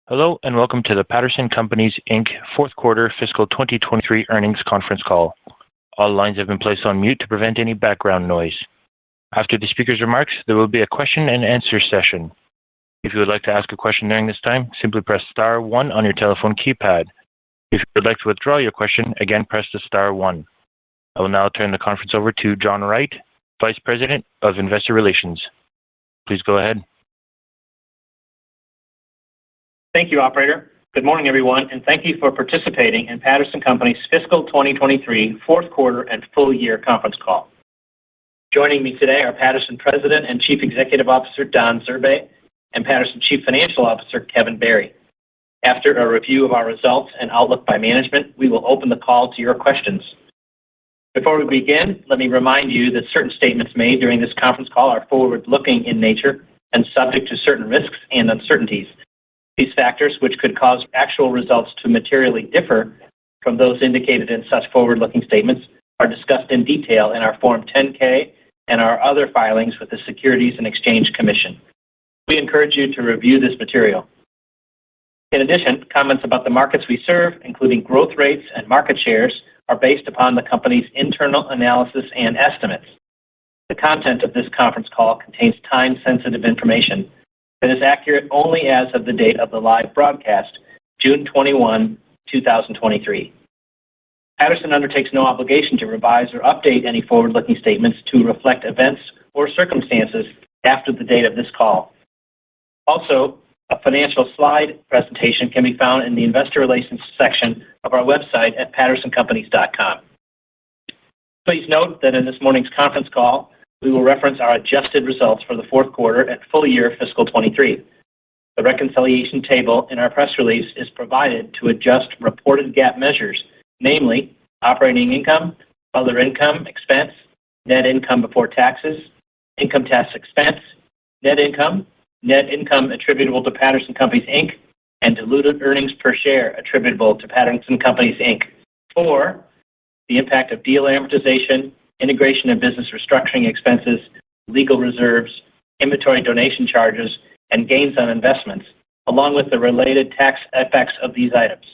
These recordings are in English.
Hello, and welcome to the Patterson Companies, Inc. Fourth Quarter Fiscal 2023 Earnings Conference Call. All lines have been placed on mute to prevent any background noise. After the speaker's remarks, there will be a question and answer session. If you would like to ask a question during this time, simply press star 1 on your telephone keypad. If you would like to withdraw your question, again press the star 1. I will now turn the conference over to John Wright, Vice President of Investor Relations. Please go ahead. Thank you, operator. Good morning, everyone, and thank you for participating in Patterson Companies' Fiscal 2023 Fourth Quarter and Full Year Conference Call. Joining me today are Patterson President and Chief Executive Officer Don Zurbay and Patterson Chief Financial Officer Kevin Barry. After a review of our results and outlook by management, we will open the call to your questions. Before we begin, let me remind you that certain statements made during this conference call are forward-looking in nature and subject to certain risks and uncertainties. These factors, which could cause actual results to materially differ from those indicated in such forward-looking statements, are discussed in detail in our Form 10-K and our other filings with the Securities and Exchange Commission. We encourage you to review this material. In addition, comments about the markets we serve, including growth rates and market shares, are based upon the company's internal analysis and estimates. The content of this conference call contains time-sensitive information that is accurate only as of the date of the live broadcast, June 21, 2023. Patterson undertakes no obligation to revise or update any forward-looking statements to reflect events or circumstances after the date of this call. Also, a financial slide presentation can be found in the Investor Relations section of our website at pattersoncompanies.com. Please note that in this morning's conference call, we will reference our adjusted results for the fourth quarter and full year fiscal 23. The reconciliation table in our press release is provided to adjust reported GAAP measures, namely operating income, other income expense, net income before taxes, income tax expense, net income attributable to Patterson Companies, Inc., and diluted earnings per share attributable to Patterson Companies, Inc. for the impact of deal amortization, integration and business restructuring expenses, legal reserves, inventory donation charges, and gains on investments, along with the related tax effects of these items.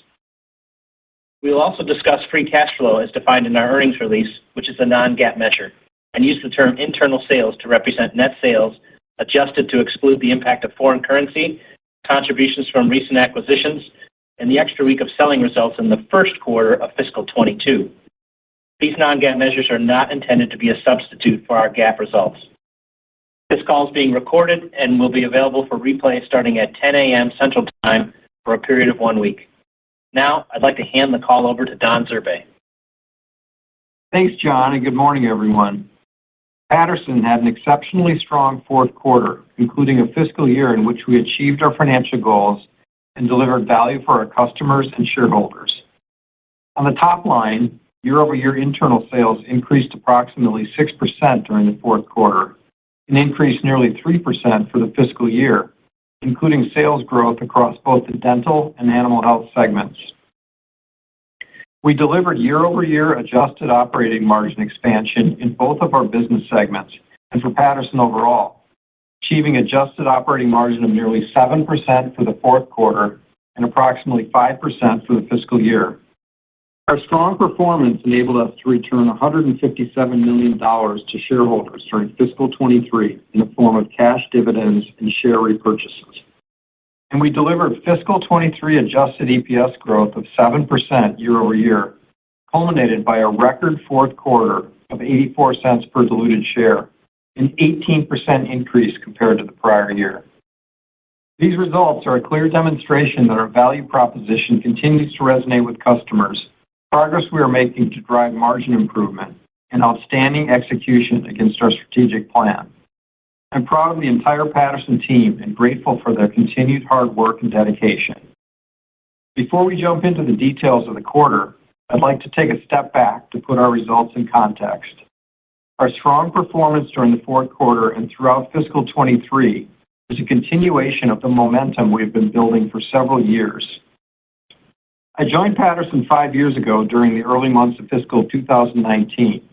We will also discuss free cash flow as defined in our earnings release, which is a non-GAAP measure, and use the term internal sales to represent net sales adjusted to exclude the impact of foreign currency, contributions from recent acquisitions, and the extra week of selling results in the first quarter of fiscal 22. These non-GAAP measures are not intended to be a substitute for our GAAP results. This call is being recorded and will be available for replay starting at 10 a.m. Central Time for a period of 1 week. Now, I'd like to hand the call over to Don Zurbay. Thanks, John, and good morning, everyone. Patterson had an exceptionally strong fourth quarter, including a fiscal year in which we achieved our financial goals and delivered value for our customers and shareholders. On the top line, year-over-year internal sales increased approximately 6% during the fourth quarter and increased nearly 3% for the fiscal year, including sales growth across both the dental and animal health segments. We delivered year-over-year adjusted operating margin expansion in both of our business segments and for Patterson overall, achieving adjusted operating margin of nearly 7% for the fourth quarter and approximately 5% for the fiscal year. Our strong performance enabled us to return $157 million to shareholders during fiscal 23 in the form of cash dividends and share repurchases. And we delivered fiscal 23 adjusted EPS growth of 7% year-over-year, culminated by a record fourth quarter of 84 cents per diluted share, an 18% increase compared to the prior year. These results are a clear demonstration that our value proposition continues to resonate with customers, progress we are making to drive margin improvement, and outstanding execution against our strategic plan. I'm proud of the entire Patterson team and grateful for their continued hard work and dedication. Before we jump into the details of the quarter, I'd like to take a step back to put our results in context. Our strong performance during the fourth quarter and throughout fiscal 23 is a continuation of the momentum we've been building for several years. I joined Patterson 5 years ago during the early months of fiscal 2019.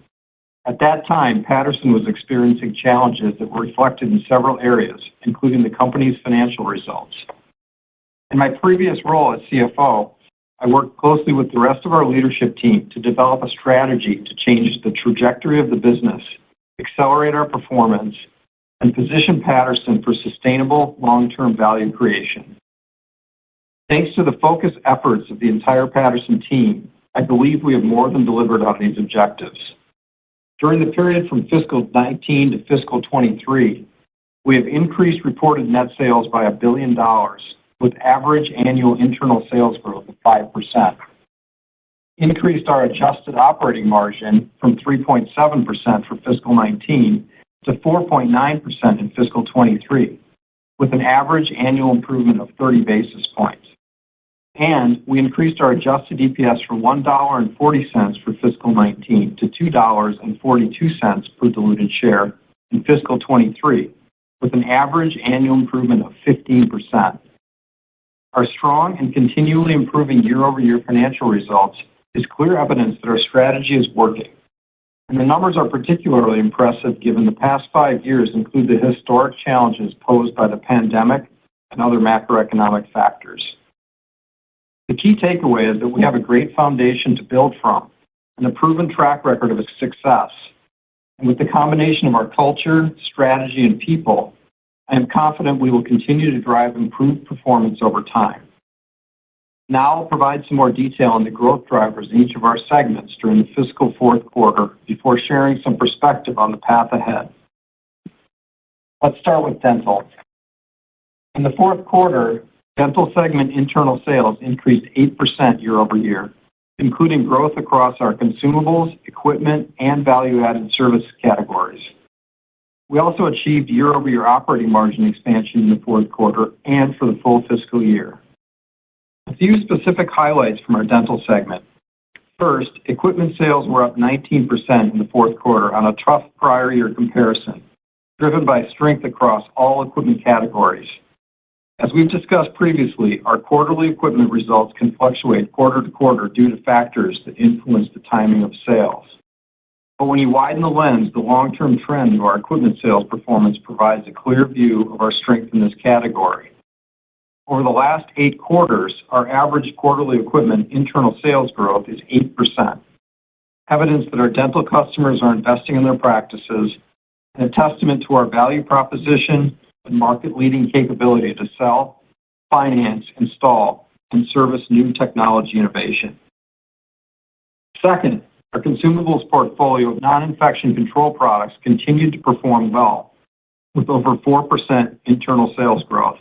At that time, Patterson was experiencing challenges that were reflected in several areas, including the company's financial results. In my previous role as CFO, I worked closely with the rest of our leadership team to develop a strategy to change the trajectory of the business, accelerate our performance, and position Patterson for sustainable long-term value creation. Thanks to the focused efforts of the entire Patterson team, I believe we have more than delivered on these objectives. During the period from fiscal 19 to fiscal 23, we have increased reported net sales by $1 billion, with average annual internal sales growth of 5%. Increased our adjusted operating margin from 3.7% for fiscal 19 to 4.9% in fiscal 23, with an average annual improvement of 30 basis points. And we increased our adjusted EPS from $1.40 for fiscal 19 to $2.42 per diluted share in fiscal 23, with an average annual improvement of 15%. Our strong and continually improving year-over-year financial results is clear evidence that our strategy is working. And the numbers are particularly impressive given the past 5 years include the historic challenges posed by the pandemic and other macroeconomic factors. The key takeaway is that we have a great foundation to build from and a proven track record of success. And with the combination of our culture, strategy, and people, I am confident we will continue to drive improved performance over time. Now I'll provide some more detail on the growth drivers in each of our segments during the fiscal fourth quarter before sharing some perspective on the path ahead. Let's start with dental. In the fourth quarter, dental segment internal sales increased 8% year over year, including growth across our consumables, equipment, and value-added service categories. We also achieved year-over-year operating margin expansion in the fourth quarter and for the full fiscal year. A few specific highlights from our dental segment. First, equipment sales were up 19% in the fourth quarter on a tough prior year comparison, driven by strength across all equipment categories. As we've discussed previously, our quarterly equipment results can fluctuate quarter to quarter due to factors that influence the timing of sales. But when you widen the lens, the long-term trend of our equipment sales performance provides a clear view of our strength in this category. Over the last 8 quarters, our average quarterly equipment internal sales growth is 8%, evidence that our dental customers are investing in their practices, and a testament to our value proposition and market-leading capability to sell, finance, install, and service new technology innovation. Second, our consumables portfolio of non-infection control products continued to perform well, with over 4% internal sales growth.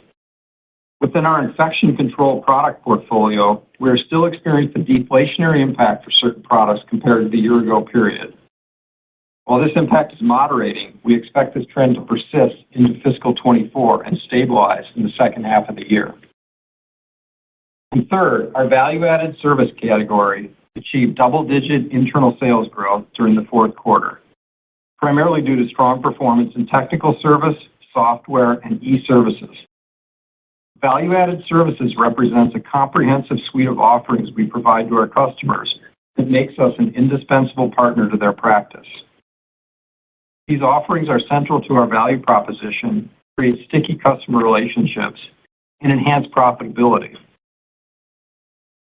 Within our infection control product portfolio, we are still experiencing the deflationary impact for certain products compared to the year-ago period. While this impact is moderating, we expect this trend to persist into fiscal 24 and stabilize in the second half of the year. And third, our value-added service category achieved double-digit internal sales growth during the fourth quarter, primarily due to strong performance in technical service, software, and e-services. Value-added services represents a comprehensive suite of offerings we provide to our customers that makes us an indispensable partner to their practice. These offerings are central to our value proposition, create sticky customer relationships, and enhance profitability.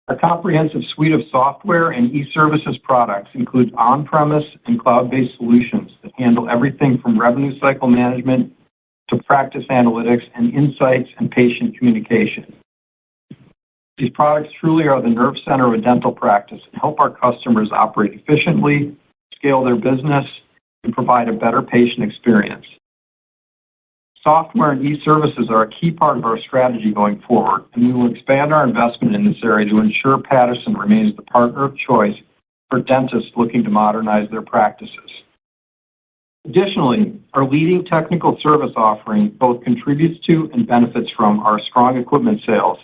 Our comprehensive suite of software and e-services products include on-premise and cloud-based solutions that handle everything from revenue cycle management to practice analytics and insights and patient communication. These products truly are the nerve center of a dental practice and help our customers operate efficiently, scale their business, and provide a better patient experience. Software and e-services are a key part of our strategy going forward, and we will expand our investment in this area to ensure Patterson remains the partner of choice for dentists looking to modernize their practices. Additionally, our leading technical service offering both contributes to and benefits from our strong equipment sales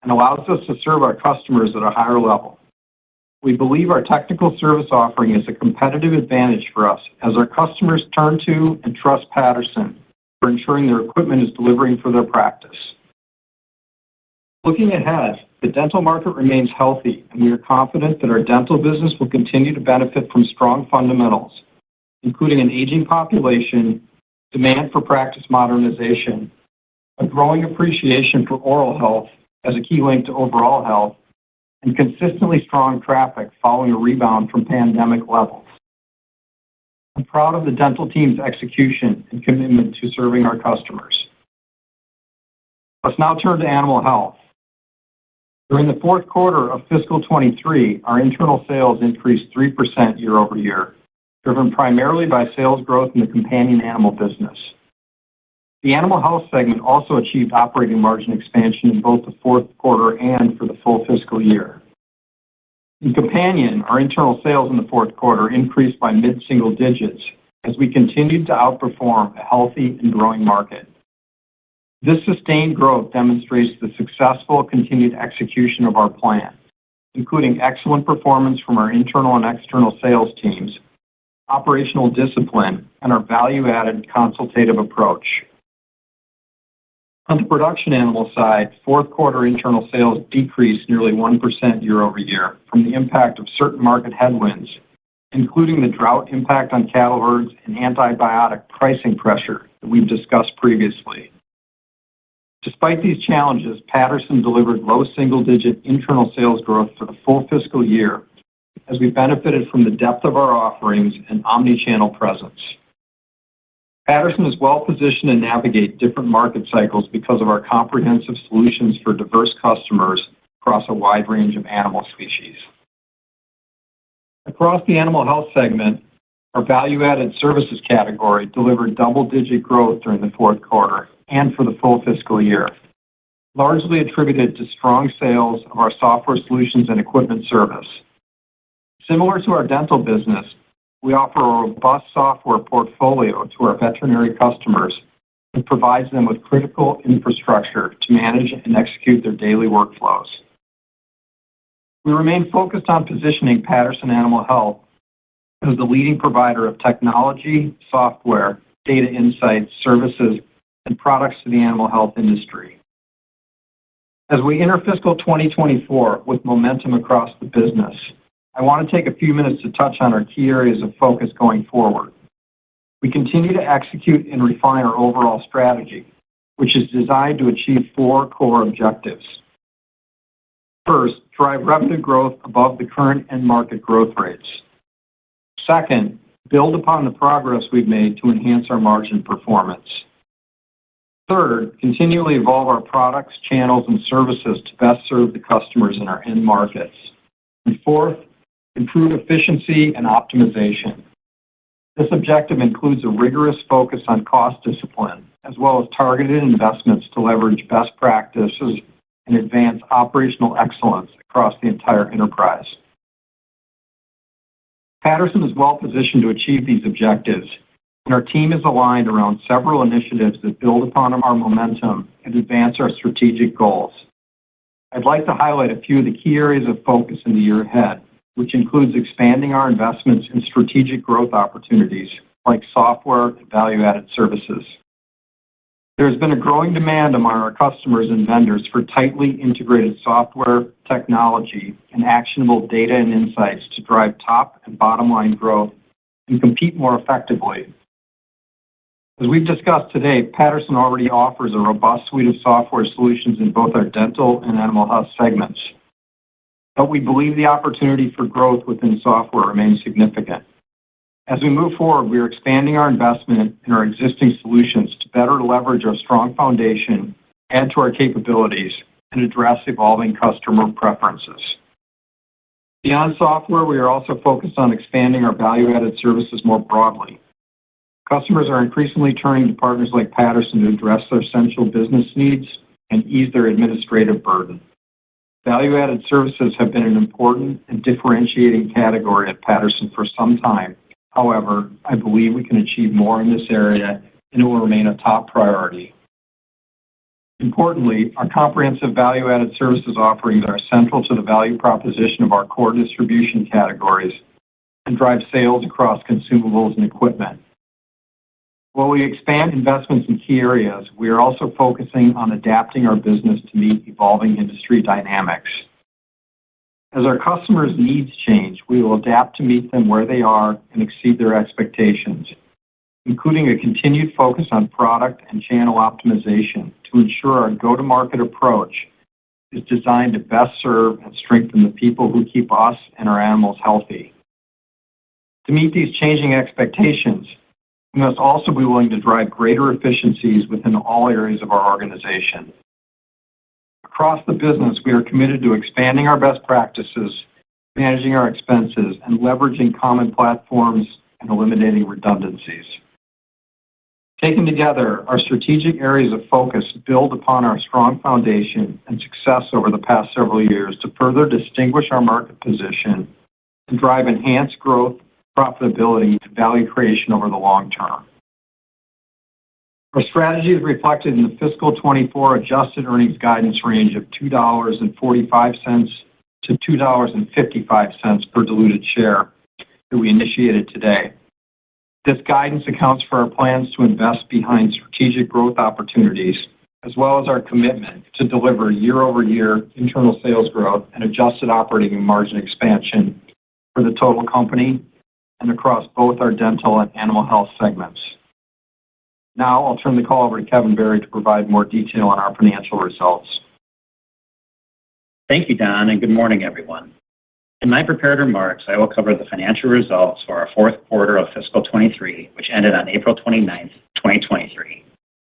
and allows us to serve our customers at a higher level. We believe our technical service offering is a competitive advantage for us as our customers turn to and trust Patterson for ensuring their equipment is delivering for their practice. Looking ahead, the dental market remains healthy, and we are confident that our dental business will continue to benefit from strong fundamentals, including an aging population, demand for practice modernization, a growing appreciation for oral health, as a key link to overall health, and consistently strong traffic following a rebound from pandemic levels. I'm proud of the dental team's execution and commitment to serving our customers. Let's now turn to animal health. During the fourth quarter of fiscal 23, our internal sales increased 3% year over year, driven primarily by sales growth in the companion animal business. The animal health segment also achieved operating margin expansion in both the fourth quarter and for the full fiscal year. In companion, our internal sales in the fourth quarter increased by mid-single digits as we continued to outperform a healthy and growing market. This sustained growth demonstrates the successful continued execution of our plan, including excellent performance from our internal and external sales teams, operational discipline, and our value-added consultative approach. On the production animal side, fourth quarter internal sales decreased nearly 1% year over year from the impact of certain market headwinds, including the drought impact on cattle herds and antibiotic pricing pressure that we've discussed previously. Despite these challenges, Patterson delivered low single-digit internal sales growth for the full fiscal year as we benefited from the depth of our offerings and omni-channel presence. Patterson is well positioned to navigate different market cycles because of our comprehensive solutions for diverse customers across a wide range of animal species. Across the animal health segment, our value-added services category delivered double-digit growth during the fourth quarter and for the full fiscal year, largely attributed to strong sales of our software solutions and equipment service. Similar to our dental business, we offer a robust software portfolio to our veterinary customers that provides them with critical infrastructure to manage and execute their daily workflows. We remain focused on positioning Patterson Animal Health as the leading provider of technology, software, data insights, services, and products to the animal health industry. As we enter fiscal 2024 with momentum across the business, I want to take a few minutes to touch on our key areas of focus going forward. We continue to execute and refine our overall strategy, which is designed to achieve 4 core objectives. First, drive revenue growth above the current end market growth rates. Second, build upon the progress we've made to enhance our margin performance. Third, continually evolve our products, channels, and services to best serve the customers in our end markets. And fourth, improve efficiency and optimization. This objective includes a rigorous focus on cost discipline, as well as targeted investments to leverage best practices and advance operational excellence across the entire enterprise. Patterson is well positioned to achieve these objectives, and our team is aligned around several initiatives that build upon our momentum and advance our strategic goals. I'd like to highlight a few of the key areas of focus in the year ahead, which includes expanding our investments in strategic growth opportunities like software and value-added services. There has been a growing demand among our customers and vendors for tightly integrated software, technology, and actionable data and insights to drive top and bottom line growth and compete more effectively. As we've discussed today, Patterson already offers a robust suite of software solutions in both our dental and animal health segments. But we believe the opportunity for growth within software remains significant. As we move forward, we are expanding our investment in our existing solutions to better leverage our strong foundation, add to our capabilities, and address evolving customer preferences. Beyond software, we are also focused on expanding our value-added services more broadly. Customers are increasingly turning to partners like Patterson to address their essential business needs and ease their administrative burden. Value-added services have been an important and differentiating category at Patterson for some time. However, I believe we can achieve more in this area, and it will remain a top priority. Importantly, our comprehensive value-added services offerings are central to the value proposition of our core distribution categories and drive sales across consumables and equipment. While we expand investments in key areas, we are also focusing on adapting our business to meet evolving industry dynamics. As our customers' needs change, we will adapt to meet them where they are and exceed their expectations, including a continued focus on product and channel optimization to ensure our go-to-market approach is designed to best serve and strengthen the people who keep us and our animals healthy. To meet these changing expectations, we must also be willing to drive greater efficiencies within all areas of our organization. Across the business, we are committed to expanding our best practices, managing our expenses, and leveraging common platforms and eliminating redundancies. Taken together, our strategic areas of focus build upon our strong foundation and success over the past several years to further distinguish our market position and drive enhanced growth, profitability, and value creation over the long term. Our strategy is reflected in the fiscal 24 adjusted earnings guidance range of $2.45 to $2.55 per diluted share that we initiated today. This guidance accounts for our plans to invest behind strategic growth opportunities, as well as our commitment to deliver year-over-year internal sales growth and adjusted operating margin expansion for the total company and across both our dental and animal health segments. Now I'll turn the call over to Kevin Barry to provide more detail on our financial results. Thank you, Don, and good morning, everyone. In my prepared remarks, I will cover the financial results for our fourth quarter of fiscal 23, which ended on April 29th, 2023,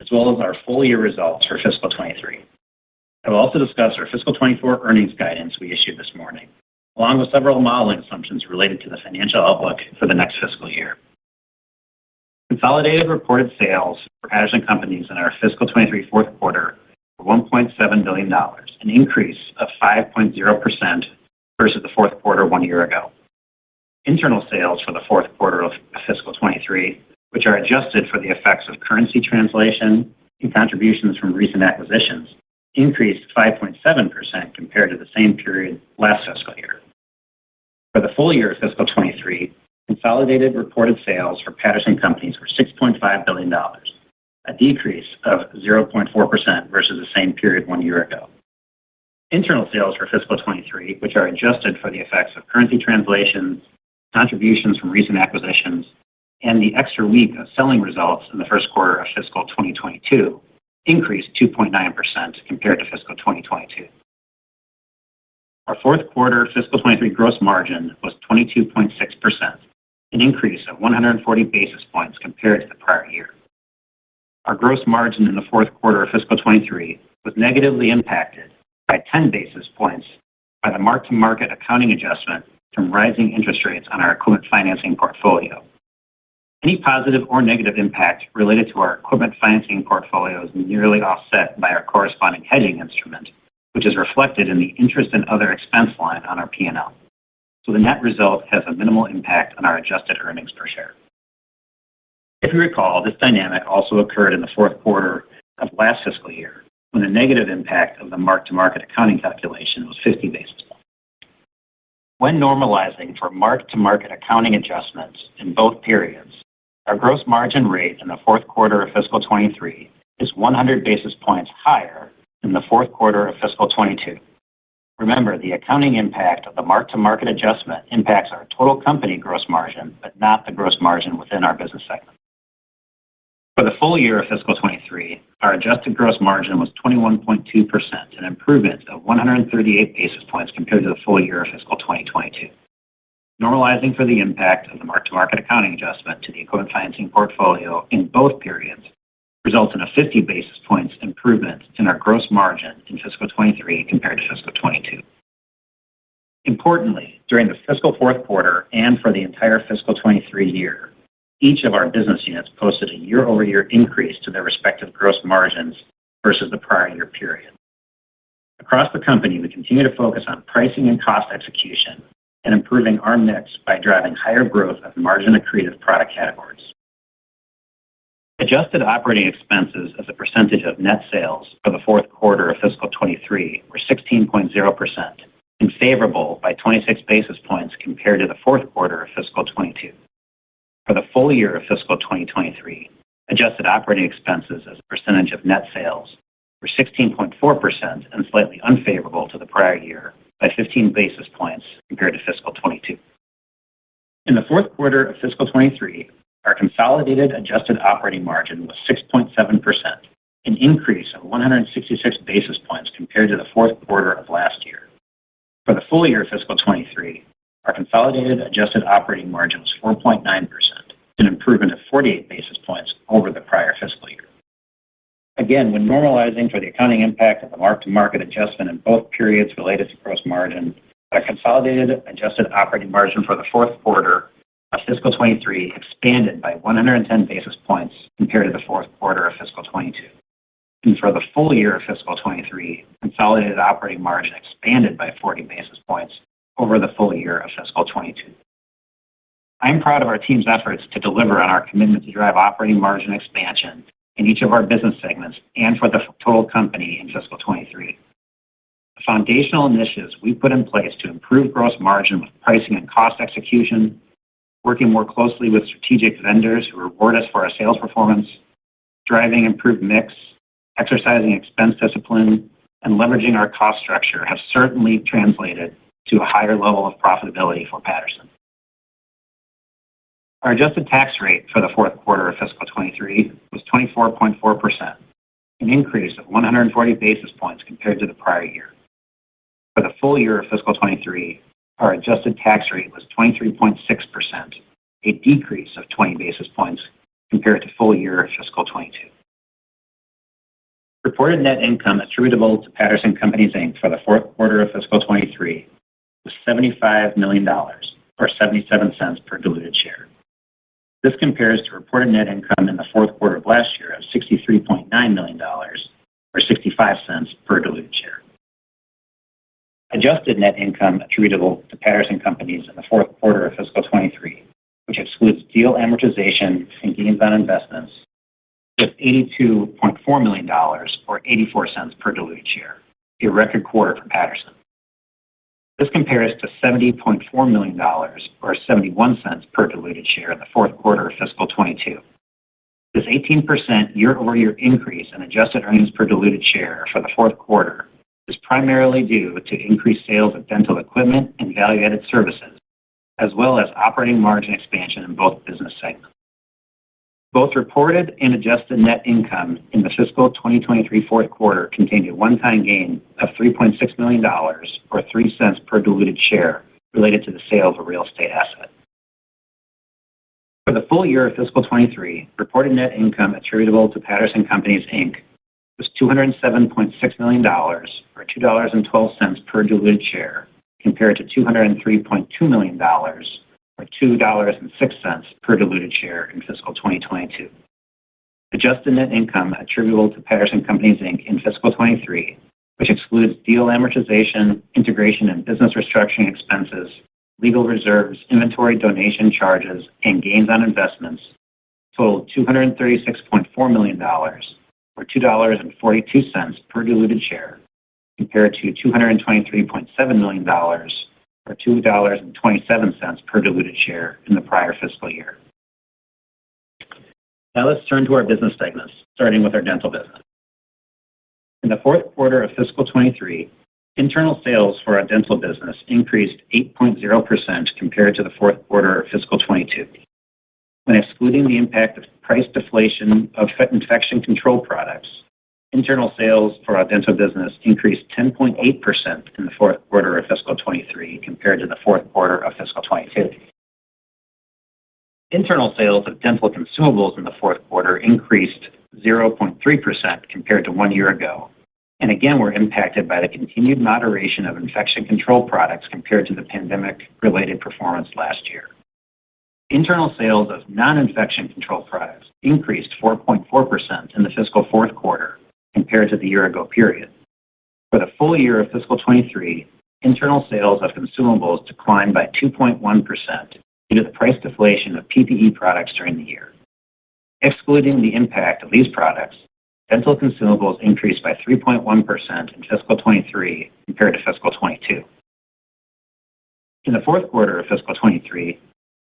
as well as our full year results for fiscal 23. I will also discuss our fiscal 24 earnings guidance we issued this morning, along with several modeling assumptions related to the financial outlook for the next fiscal year. Consolidated reported sales for Patterson Companies in our fiscal 23 fourth quarter were $1.7 billion, an increase of 5.0% versus the fourth quarter 1 year ago. Internal sales for the fourth quarter of fiscal 23, which are adjusted for the effects of currency translation and contributions from recent acquisitions, increased 5.7% compared to the same period last fiscal year. For the full year of fiscal 23, consolidated reported sales for Patterson Companies were $6.5 billion, a decrease of 0.4% versus the same period 1 year ago. Internal sales for fiscal 23, which are adjusted for the effects of currency translations, contributions from recent acquisitions, and the extra week of selling results in the first quarter of fiscal 2022, increased 2.9% compared to fiscal 2022. Our fourth quarter fiscal 23 gross margin was 22.6%, an increase of 140 basis points compared to the prior year. Our gross margin in the fourth quarter of fiscal 23 was negatively impacted by 10 basis points by the mark-to-market accounting adjustment from rising interest rates on our equipment financing portfolio. Any positive or negative impact related to our equipment financing portfolio is nearly offset by our corresponding hedging instrument, which is reflected in the interest and other expense line on our P&L. So the net result has a minimal impact on our adjusted earnings per share. If you recall, this dynamic also occurred in the fourth quarter of last fiscal year, when the negative impact of the mark-to-market accounting calculation was 50 basis points. When normalizing for mark-to-market accounting adjustments in both periods, our gross margin rate in the fourth quarter of fiscal 23 is 100 basis points higher than the fourth quarter of fiscal 22. Remember, the accounting impact of the mark-to-market adjustment impacts our total company gross margin, but not the gross margin within our business segment. For the full year of fiscal 23, our adjusted gross margin was 21.2%, an improvement of 138 basis points compared to the full year of fiscal 2022. Normalizing for the impact of the mark-to-market accounting adjustment to the equipment financing portfolio in both periods results in a 50 basis points improvement in our gross margin in fiscal 23 compared to fiscal 22. Importantly, during the fiscal fourth quarter and for the entire fiscal 23 year, each of our business units posted a year-over-year increase to their respective gross margins versus the prior year period. Across the company, we continue to focus on pricing and cost execution and improving our mix by driving higher growth of margin-accretive product categories. Adjusted operating expenses as a percentage of net sales for the fourth quarter of fiscal 23 were 16.0% and favorable by 26 basis points compared to the fourth quarter of fiscal 22. For the full year of fiscal 2023, adjusted operating expenses as a percentage of net sales were 16.4% and slightly unfavorable to the prior year by 15 basis points compared to fiscal 22. In the fourth quarter of fiscal 23, our consolidated adjusted operating margin was 6.7%, an increase of 166 basis points compared to the fourth quarter of last year. For the full year fiscal 23, our consolidated adjusted operating margin was 4.9%, an improvement of 48 basis points over the prior fiscal year. Again, when normalizing for the accounting impact of the mark-to-market adjustment in both periods related to gross margin, our consolidated adjusted operating margin for the fourth quarter of fiscal 23 expanded by 110 basis points compared to the fourth quarter of fiscal 22. And for the full year of fiscal 23, consolidated operating margin expanded by 40 basis points over the full year of fiscal 22. I'm proud of our team's efforts to deliver on our commitment to drive operating margin expansion in each of our business segments and for the total company in fiscal 23. The foundational initiatives we put in place to improve gross margin with pricing and cost execution, working more closely with strategic vendors who reward us for our sales performance, driving improved mix, exercising expense discipline, and leveraging our cost structure have certainly translated to a higher level of profitability for Patterson. Our adjusted tax rate for the fourth quarter of fiscal 23 was 24.4%, an increase of 140 basis points compared to the prior year. For the full year of fiscal 23, our adjusted tax rate was 23.6%, a decrease of 20 basis points compared to full year fiscal 22. Reported net income attributable to Patterson Companies, Inc. for the fourth quarter of fiscal 23 was $75 million, or 77 cents per diluted share. This compares to reported net income in the fourth quarter of last year of $63.9 million, or 65 cents per diluted share. Adjusted net income attributable to Patterson Companies in the fourth quarter of fiscal 23, which excludes deal amortization and gains on investments, was $82.4 million, or 84 cents per diluted share, a record quarter for Patterson. This compares to $70.4 million, or 71 cents per diluted share in the fourth quarter of fiscal 22. This 18% year-over-year increase in adjusted earnings per diluted share for the fourth quarter is primarily due to increased sales of dental equipment and value-added services, as well as operating margin expansion in both business segments. Both reported and adjusted net income in the fiscal 2023 fourth quarter contained a one-time gain of $3.6 million, or 3 cents per diluted share, related to the sale of a real estate asset. For the full year of fiscal 23, reported net income attributable to Patterson Companies, Inc. was $207.6 million, or $2.12 per diluted share, compared to $203.2 million, or $2.06 per diluted share in fiscal 2022. Adjusted net income attributable to Patterson Companies, Inc. in fiscal 23, which excludes deal amortization, integration and business restructuring expenses, legal reserves, inventory donation charges, and gains on investments, totaled $236.4 million, or $2.42 per diluted share, compared to $223.7 million, or $2.27 per diluted share in the prior fiscal year. Now let's turn to our business segments, starting with our dental business. In the fourth quarter of fiscal 23, internal sales for our dental business increased 8.0% compared to the fourth quarter of fiscal 22. When excluding the impact of price deflation of infection control products, internal sales for our dental business increased 10.8% in the fourth quarter of fiscal 23 compared to the fourth quarter of fiscal 22. Internal sales of dental consumables in the fourth quarter increased 0.3% compared to 1 year ago, and again were impacted by the continued moderation of infection control products compared to the pandemic-related performance last year. Internal sales of non-infection control products increased 4.4% in the fiscal fourth quarter compared to the year-ago period. For the full year of fiscal 23, internal sales of consumables declined by 2.1% due to the price deflation of PPE products during the year. Excluding the impact of these products, dental consumables increased by 3.1% in fiscal 23 compared to fiscal 22. In the fourth quarter of fiscal 23,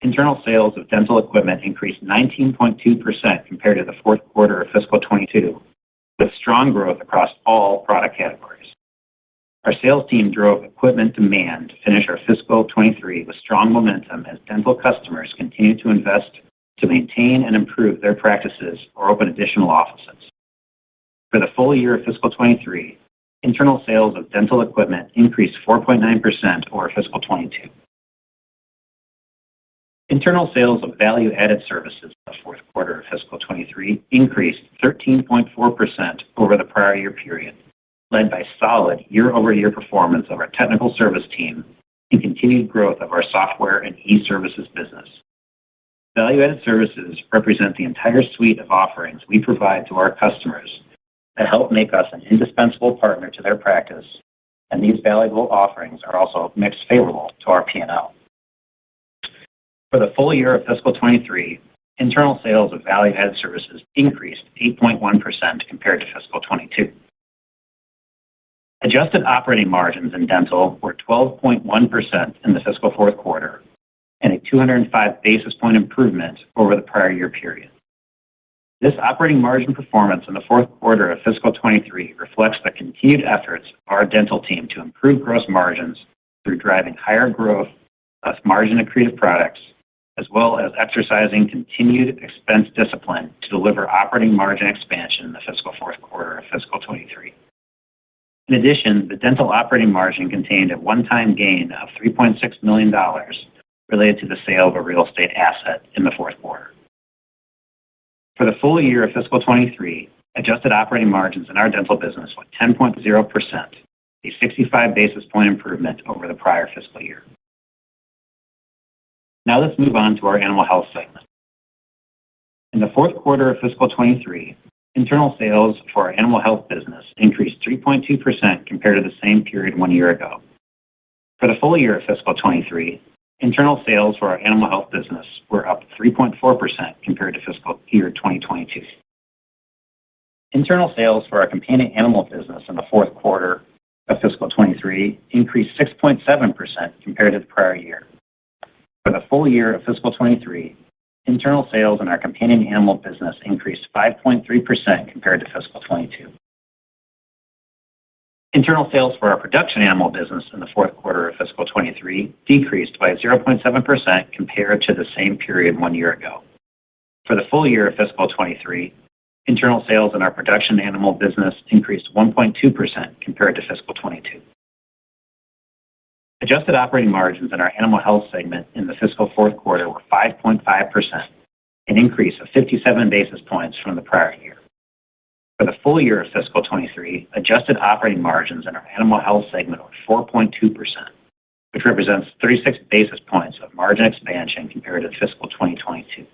internal sales of dental equipment increased 19.2% compared to the fourth quarter of fiscal 22, with strong growth across all product categories. Our sales team drove equipment demand to finish our fiscal 23 with strong momentum as dental customers continue to invest to maintain and improve their practices or open additional offices. For the full year of fiscal 23, internal sales of dental equipment increased 4.9% over fiscal 22. Internal sales of value-added services in the fourth quarter of fiscal 23 increased 13.4% over the prior year period, led by solid year-over-year performance of our technical service team and continued growth of our software and e-services business. Value-added services represent the entire suite of offerings we provide to our customers that help make us an indispensable partner to their practice, and these valuable offerings are also mixed favorable to our P&L. For the full year of fiscal 23, internal sales of value-added services increased 8.1% compared to fiscal 22. Adjusted operating margins in dental were 12.1% in the fiscal fourth quarter, and a 205 basis point improvement over the prior year period. This operating margin performance in the fourth quarter of fiscal 23 reflects the continued efforts of our dental team to improve gross margins through driving higher growth of margin accretive products, as well as exercising continued expense discipline to deliver operating margin expansion in the fiscal fourth quarter of fiscal 23. In addition, the dental operating margin contained a one-time gain of $3.6 million related to the sale of a real estate asset in the fourth quarter. For the full year of fiscal 23, adjusted operating margins in our dental business were 10.0%, a 65 basis point improvement over the prior fiscal year. Now let's move on to our animal health segment. In the fourth quarter of fiscal 23, internal sales for our animal health business increased 3.2% compared to the same period 1 year ago. For the full year of fiscal 23, internal sales for our animal health business were up 3.4% compared to fiscal year 2022. Internal sales for our companion animal business in the fourth quarter of fiscal 23 increased 6.7% compared to the prior year. For the full year of fiscal 23, internal sales in our companion animal business increased 5.3% compared to fiscal 22. Internal sales for our production animal business in the fourth quarter of fiscal 23 decreased by 0.7% compared to the same period 1 year ago. For the full year of fiscal 23, internal sales in our production animal business increased 1.2% compared to fiscal 22. Adjusted operating margins in our animal health segment in the fiscal fourth quarter were 5.5%, an increase of 57 basis points from the prior year. For the full year of fiscal 23, adjusted operating margins in our animal health segment were 4.2%, which represents 36 basis points of margin expansion compared to fiscal 2022.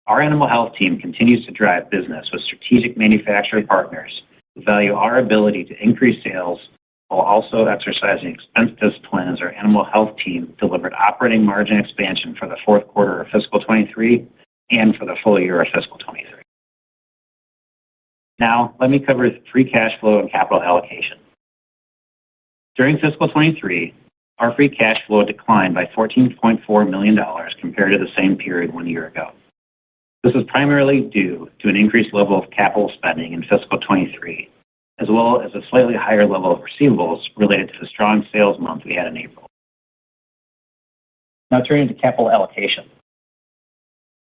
Our animal health team continues to drive business with strategic manufacturing partners who value our ability to increase sales while also exercising expense discipline as our animal health team delivered operating margin expansion for the fourth quarter of fiscal 23 and for the full year of fiscal 23. Now, let me cover free cash flow and capital allocation. During fiscal 23, our free cash flow declined by $14.4 million compared to the same period 1 year ago. This was primarily due to an increased level of capital spending in fiscal 23, as well as a slightly higher level of receivables related to the strong sales month we had in April. Now turning to capital allocation.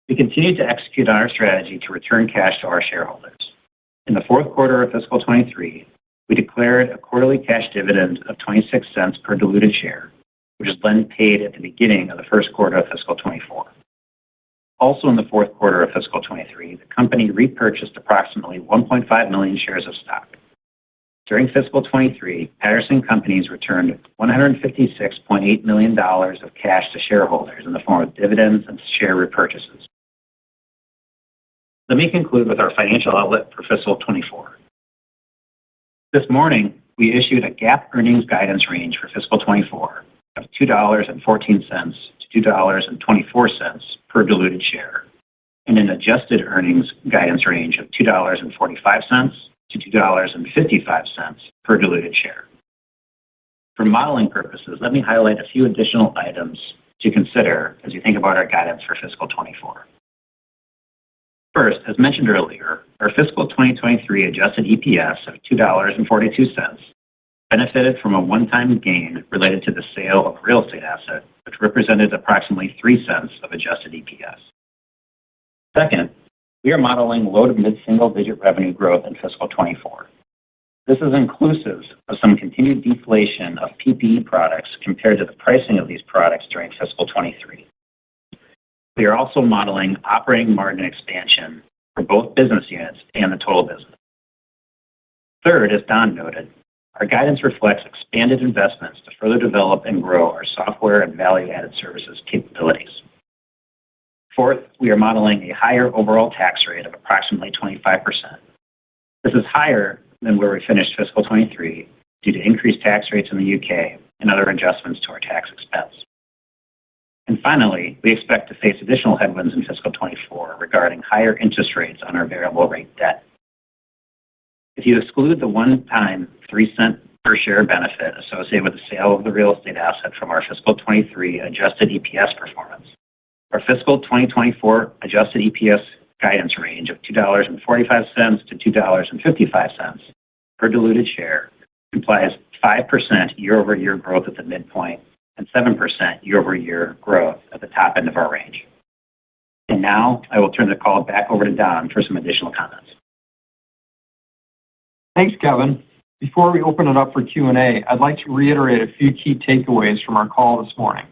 We continue to execute on our strategy to return cash to our shareholders. In the fourth quarter of fiscal 23, we declared a quarterly cash dividend of 26 cents per diluted share, which is then paid at the beginning of the first quarter of fiscal 24. Also in the fourth quarter of fiscal 23, the company repurchased approximately 1.5 million shares of stock. During fiscal 23, Patterson Companies returned $156.8 million of cash to shareholders in the form of dividends and share repurchases. Let me conclude with our financial outlook for fiscal 24. This morning, we issued a GAAP earnings guidance range for fiscal 24 of $2.14 to $2.24 per diluted share, and an adjusted earnings guidance range of $2.45 to $2.55 per diluted share. For modeling purposes, let me highlight a few additional items to consider as you think about our guidance for fiscal 24. First, as mentioned earlier, our fiscal 2023 adjusted EPS of $2.42 benefited from a one-time gain related to the sale of a real estate asset, which represented approximately 3 cents of adjusted EPS. Second, we are modeling low to mid-single-digit revenue growth in fiscal 24. This is inclusive of some continued deflation of PPE products compared to the pricing of these products during fiscal 23. We are also modeling operating margin expansion for both business units and the total business. Third, as Don noted, our guidance reflects expanded investments to further develop and grow our software and value-added services capabilities. Fourth, we are modeling a higher overall tax rate of approximately 25%. This is higher than where we finished fiscal 23 due to increased tax rates in the UK and other adjustments to our tax expense. And finally, we expect to face additional headwinds in fiscal 24 regarding higher interest rates on our variable rate debt. If you exclude the one-time 3-cent per share benefit associated with the sale of the real estate asset from our fiscal 23 adjusted EPS performance, our fiscal 2024 adjusted EPS guidance range of $2.45 to $2.55 per diluted share implies 5% year-over-year growth at the midpoint and 7% year-over-year growth at the top end of our range. And now I will turn the call back over to Don for some additional comments. Thanks, Kevin. Before we open it up for Q&A, I'd like to reiterate a few key takeaways from our call this morning.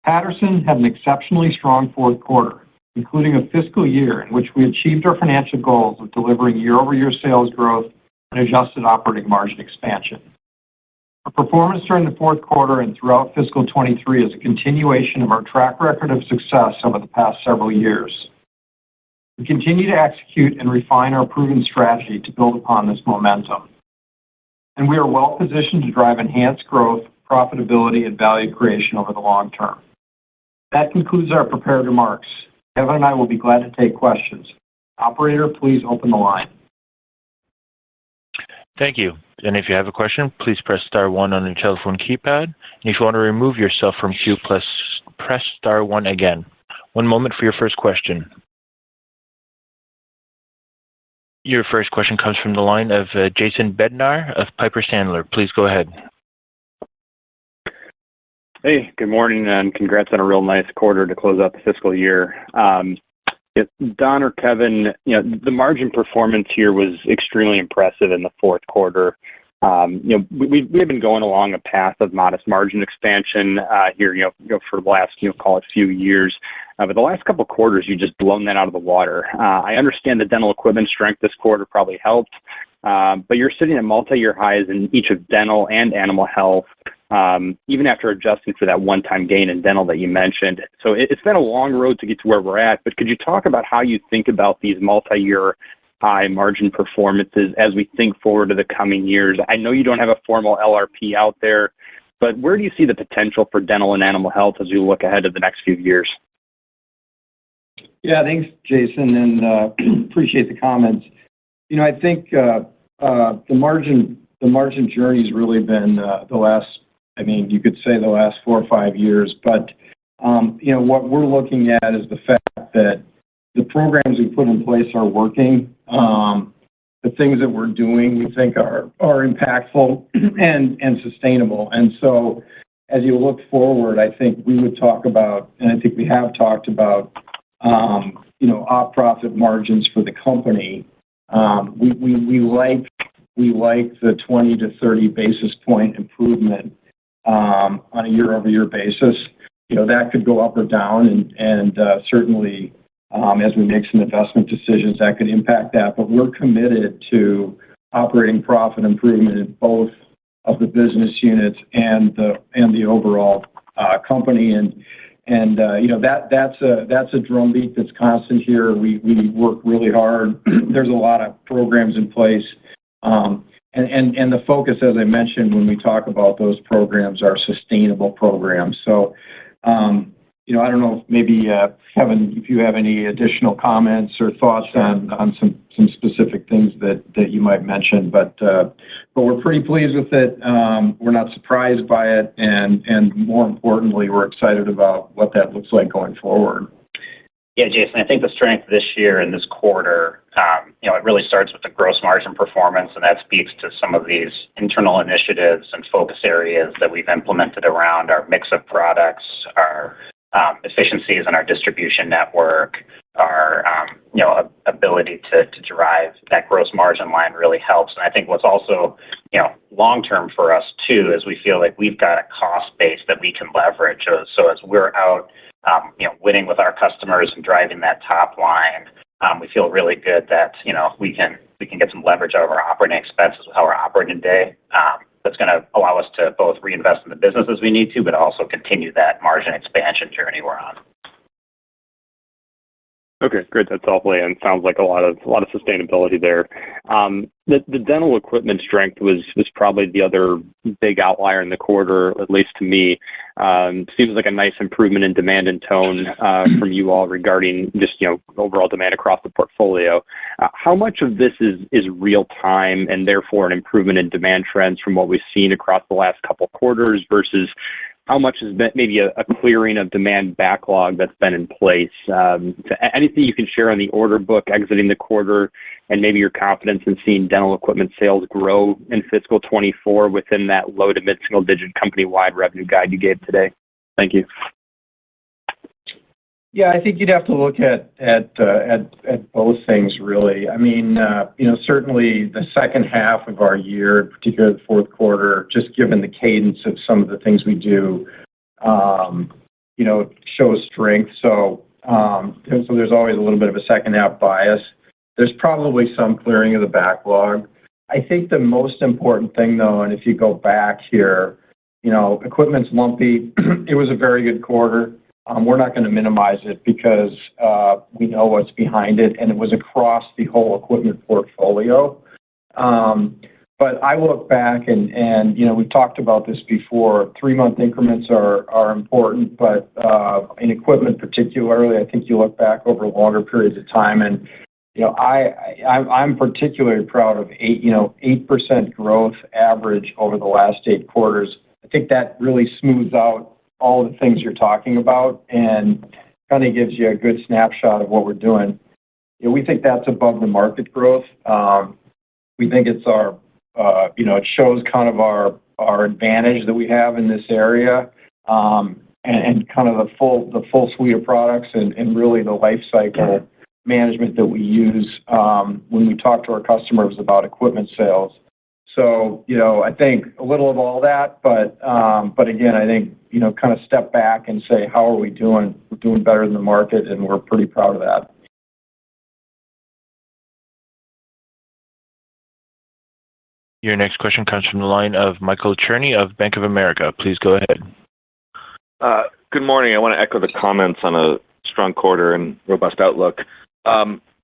Patterson had an exceptionally strong fourth quarter, including a fiscal year in which we achieved our financial goals of delivering year-over-year sales growth and adjusted operating margin expansion. Our performance during the fourth quarter and throughout fiscal 23 is a continuation of our track record of success over the past several years. We continue to execute and refine our proven strategy to build upon this momentum. And we are well positioned to drive enhanced growth, profitability, and value creation over the long term. That concludes our prepared remarks. Kevin and I will be glad to take questions. Operator, please open the line. Thank you. And if you have a question, please press star 1 on your telephone keypad. And if you want to remove yourself from queue, press star 1 again. One moment for your first question. Your first question comes from the line of Jason Bednar of Piper Sandler. Please go ahead. Hey, good morning, and congrats on a real nice quarter to close out the fiscal year. Don or Kevin, the margin performance here was extremely impressive in the fourth quarter. We've been going along a path of modest margin expansion here, for the last, call it few years. But the last couple of quarters, you just blown that out of the water. I understand the dental equipment strength this quarter probably helped, but you're sitting at multi-year highs in each of dental and animal health, even after adjusting for that one-time gain in dental that you mentioned. So it's been a long road to get to where we're at, but could you talk about how you think about these multi-year high margin performances as we think forward to the coming years? I know you don't have a formal LRP out there, but where do you see the potential for dental and animal health as you look ahead to the next few years? Yeah, thanks, Jason, and appreciate the comments. I think the margin journey has really been the last, you could say the last 4 or 5 years. But, what we're looking at is the fact that the programs we put in place are working. The things that we're doing, we think are impactful and sustainable. And so as you look forward, I think we would talk about, and I think we have talked about, op profit margins for the company. We like the 20 to 30 basis point improvement on a year-over-year basis. That could go up or down, and certainly as we make some investment decisions, that could impact that. But we're committed to operating profit improvement in both of the business units and the overall company. And that's a drumbeat that's constant here. We work really hard. There's a lot of programs in place. And the focus, as I mentioned, when we talk about those programs, are sustainable programs. So, I don't know if maybe, Kevin, if you have any additional comments or thoughts on some specific things that you might mention, but we're pretty pleased with it. We're not surprised by it, and more importantly, we're excited about what that looks like going forward. Yeah, Jason, I think the strength this year and this quarter, it really starts with the gross margin performance, and that speaks to some of these internal initiatives and focus areas that we've implemented around our mix of products, our efficiencies in our distribution network, our ability to drive that gross margin line really helps. And I think what's also, long-term for us too, is we feel like we've got a cost base that we can leverage. So as we're out, winning with our customers and driving that top line, we feel really good that, we can get some leverage over our operating expenses with how we're operating today. That's going to allow us to both reinvest in the business as we need to, but also continue that margin expansion journey we're on. Okay, great. That's helpful, and sounds like a lot of sustainability there. The dental equipment strength was probably the other big outlier in the quarter, at least to me. Seems like a nice improvement in demand and tone from you all regarding just overall demand across the portfolio. How much of this is real time and therefore an improvement in demand trends from what we've seen across the last couple quarters versus how much has been maybe a clearing of demand backlog that's been in place? So anything you can share on the order book exiting the quarter and maybe your confidence in seeing dental equipment sales grow in fiscal 24 within that low to mid-single digit company-wide revenue guide you gave today? Thank you. Yeah, I think you'd have to look at both things, really. I mean, certainly the second half of our year, particularly the fourth quarter, just given the cadence of some of the things we do, shows strength. So there's always a little bit of a second half bias. There's probably some clearing of the backlog. I think the most important thing, though, and if you go back here, equipment's lumpy. It was a very good quarter. We're not going to minimize it because we know what's behind it, and it was across the whole equipment portfolio. But I look back and we've talked about this before. 3-month increments are important, but in equipment particularly, I think you look back over longer periods of time, and I'm particularly proud of 8% growth average over the last 8 quarters. I think that really smooths out all the things you're talking about and kind of gives you a good snapshot of what we're doing. We think that's above the market growth. We think it's our, it shows kind of our advantage that we have in this area, and kind of the full suite of products and really the life cycle management that we use when we talk to our customers about equipment sales. So, I think a little of all that, but again, I think, kind of step back and say, how are we doing? We're doing better than the market, and we're pretty proud of that. Your next question comes from the line of Michael Cherny of Bank of America. Please go ahead. Good morning. I want to echo the comments on a strong quarter and robust outlook.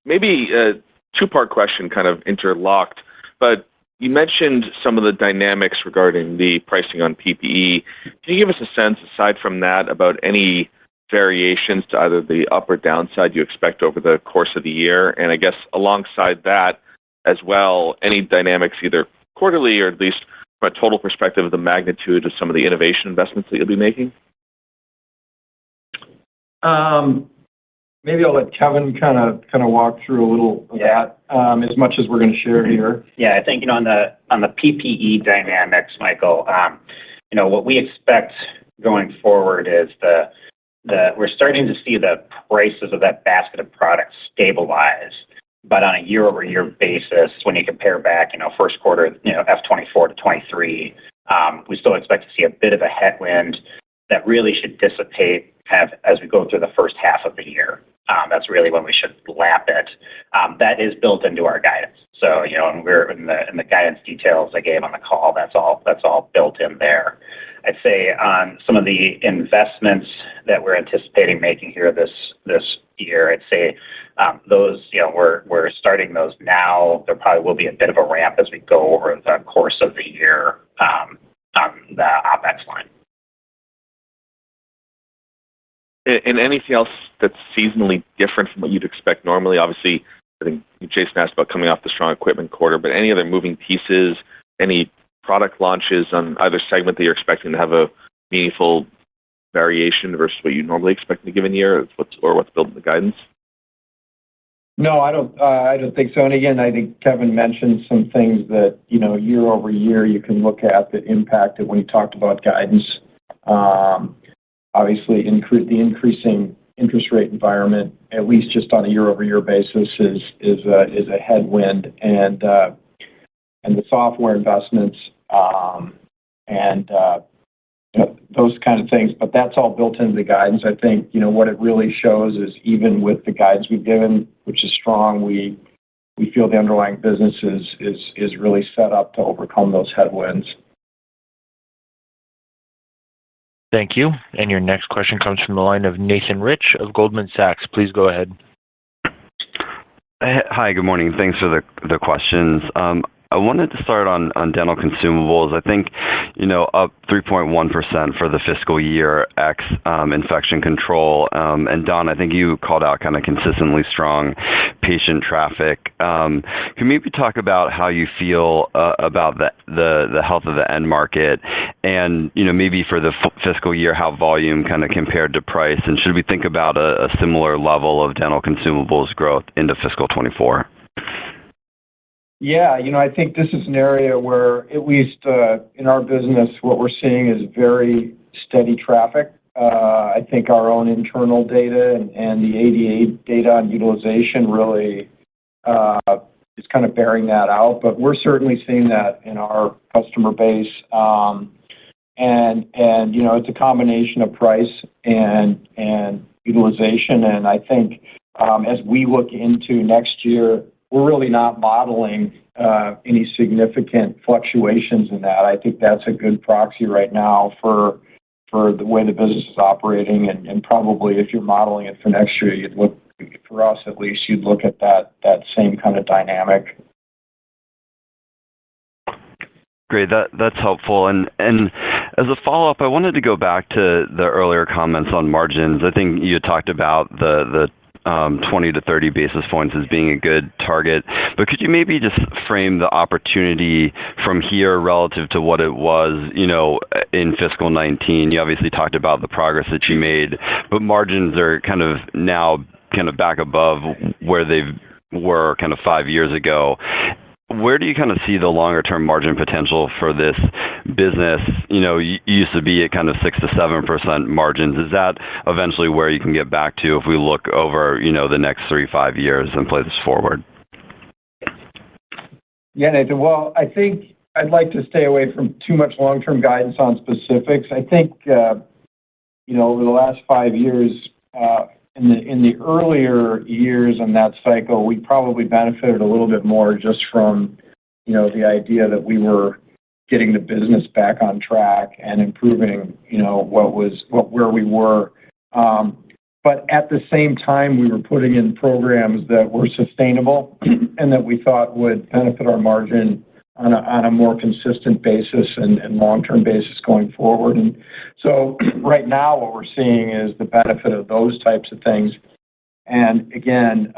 Maybe a 2-part question, kind of interlocked, but you mentioned some of the dynamics regarding the pricing on PPE. Can you give us a sense, aside from that, about any variations to either the up or downside you expect over the course of the year? And I guess alongside that as well, any dynamics either quarterly or at least from a total perspective of the magnitude of some of the innovation investments that you'll be making? Maybe I'll let Kevin kind of walk through a little of that, as much as we're going to share here. Yeah, I think, on the PPE dynamics, Michael, what we expect going forward is we're starting to see the prices of that basket of products stabilize. But on a year-over-year basis, when you compare back, first quarter, F24 to 23, we still expect to see a bit of a headwind that really should dissipate as we go through the first half of the year. That's really when we should lap it. That is built into our guidance. So, and we're in the guidance details I gave on the call, that's all built in there. I'd say on some of the investments that we're anticipating making here this year, I'd say those, we're starting those now. There probably will be a bit of a ramp as we go over the course of the year on the OpEx line. And anything else that's seasonally different from what you'd expect normally? Obviously, I think Jason asked about coming off the strong equipment quarter, but any other moving pieces, any product launches on either segment that you're expecting to have a meaningful variation versus what you normally expect in a given year, or what's built in the guidance? No, I don't think so. And again, I think Kevin mentioned some things that, year over year you can look at that impacted when he talked about guidance. Obviously, the increasing interest rate environment, at least just on a year-over-year basis, is a headwind, and the software investments and those kind of things. But that's all built into the guidance. I think what it really shows is even with the guidance we've given, which is strong, we feel the underlying business is really set up to overcome those headwinds. Thank you. And your next question comes from the line of Nathan Rich of Goldman Sachs. Please go ahead. Hi, good morning. Thanks for the questions. I wanted to start on dental consumables. I think, up 3.1% for the fiscal year ex infection control. And Don, I think you called out kind of consistently strong patient traffic. Can you maybe talk about how you feel about the health of the end market, and maybe for the fiscal year, how volume kind of compared to price, and should we think about a similar level of dental consumables growth into fiscal 24? Yeah, I think this is an area where, at least in our business, what we're seeing is very steady traffic. I think our own internal data and the ADA data on utilization really is kind of bearing that out. But we're certainly seeing that in our customer base. And it's a combination of price and utilization. And I think as we look into next year, we're really not modeling any significant fluctuations in that. I think that's a good proxy right now for the way the business is operating. And probably if you're modeling it for next year, you'd look, for us at least, you'd look at that same kind of dynamic. Great, that's helpful. And as a follow-up, I wanted to go back to the earlier comments on margins. I think you talked about the 20 to 30 basis points as being a good target, but could you maybe just frame the opportunity from here relative to what it was, in fiscal 19? You obviously talked about the progress that you made, but margins are kind of now back above where they were kind of 5 years ago. Where do you kind of see the longer-term margin potential for this business? You used to be at kind of 6 to 7% margins. Is that eventually where you can get back to if we look over, the next 3-5 years and play this forward? Yeah, Nathan. Well, I think I'd like to stay away from too much long-term guidance on specifics. I think, over the last 5 years, in the earlier years in that cycle, we probably benefited a little bit more just from, the idea that we were getting the business back on track and improving, where we were. But at the same time, we were putting in programs that were sustainable and that we thought would benefit our margin on a more consistent basis and long-term basis going forward. And so right now what we're seeing is the benefit of those types of things. And again,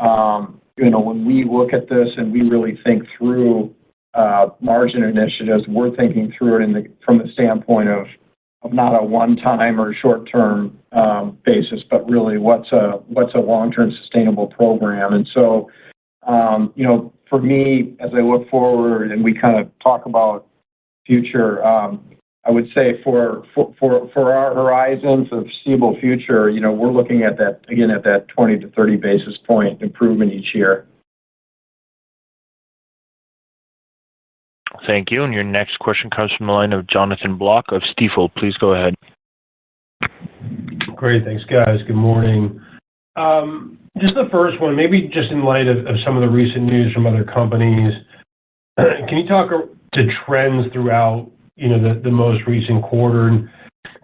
when we look at this and we really think through margin initiatives, we're thinking through it from the standpoint of not a one-time or short-term basis, but really what's a long-term sustainable program. And so, for me, as I look forward and we kind of talk about future, I would say for our horizon, for the foreseeable future, we're looking at that, again, at that 20 to 30 basis point improvement each year. Thank you. And your next question comes from the line of Jonathan Block of Stifel. Please go ahead. Great. Thanks, guys. Good morning. Just the first one, maybe just in light of some of the recent news from other companies, can you talk to trends throughout, the most recent quarter? And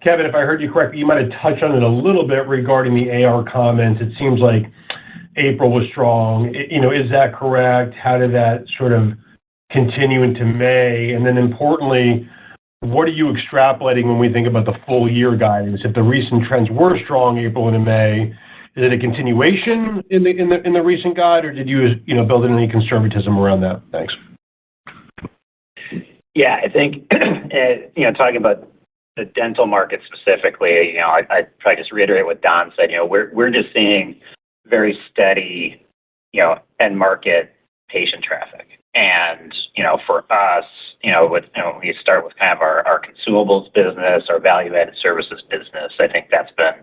Kevin, if I heard you correctly, you might have touched on it a little bit regarding the AR comments. It seems like April was strong. Is that correct? How did that sort of continue into May? And then importantly, what are you extrapolating when we think about the full year guidance? If the recent trends were strong April into May, is it a continuation in the recent guide, or did you build in any conservatism around that? Thanks. Yeah, I think talking about the dental market specifically, I'd probably just reiterate what Don said. We're just seeing very steady, end market patient traffic, and for us, we start with kind of our consumables business, our value-added services business. I think that's been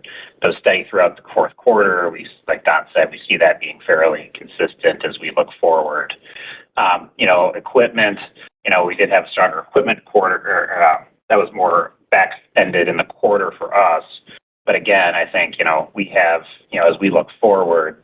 steady throughout the fourth quarter. Like Don said, we see that being fairly consistent as we look forward. Equipment, we did have a stronger equipment quarter. That was more back-ended in the quarter for us. But again, I think, we have, as we look forward,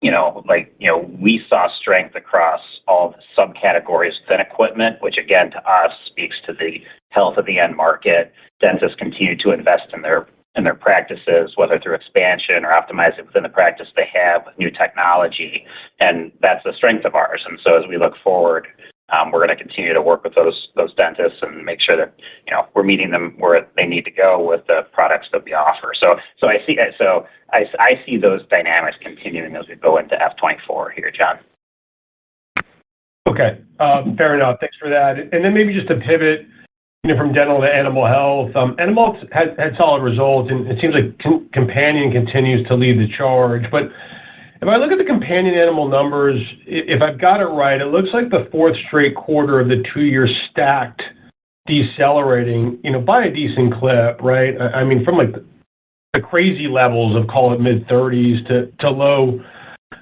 we saw strength across all the subcategories within equipment, which again, to us, speaks to the health of the end market. Dentists continue to invest in their practices, whether through expansion or optimizing within the practice they have with new technology. And that's the strength of ours. And so as we look forward, we're going to continue to work with those dentists and make sure that we're meeting them where they need to go with the products that we offer. So I see those dynamics continuing as we go into F24 here, John. Okay, fair enough. Thanks for that. And then maybe just to pivot, from dental to animal health. Animal health had solid results, and it seems like companion continues to lead the charge. But if I look at the companion animal numbers, if I've got it right, it looks like the fourth straight quarter of the 2-year stacked decelerating, by a decent clip, right? I mean, from like the crazy levels of, call it mid-30s to low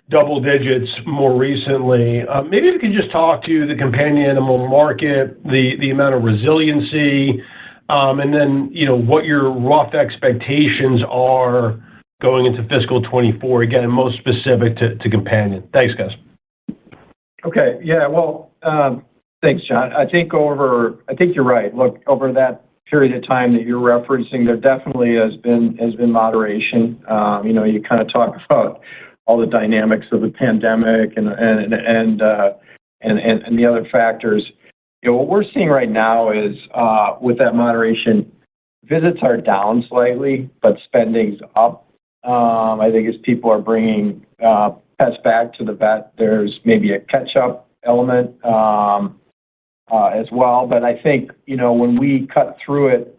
double digits more recently. Maybe if you could just talk to the companion animal market, the amount of resiliency, and then, what your rough expectations are going into fiscal 24, again, most specific to companion. Thanks, guys. Okay. Yeah. Well, thanks, John. I think you're right. Look, over that period of time that you're referencing, there definitely has been moderation. You kind of talk about all the dynamics of the pandemic and the other factors. What we're seeing right now is with that moderation, visits are down slightly, but spending's up. I think as people are bringing pets back to the vet, there's maybe a catch-up element as well. But I think, when we cut through it,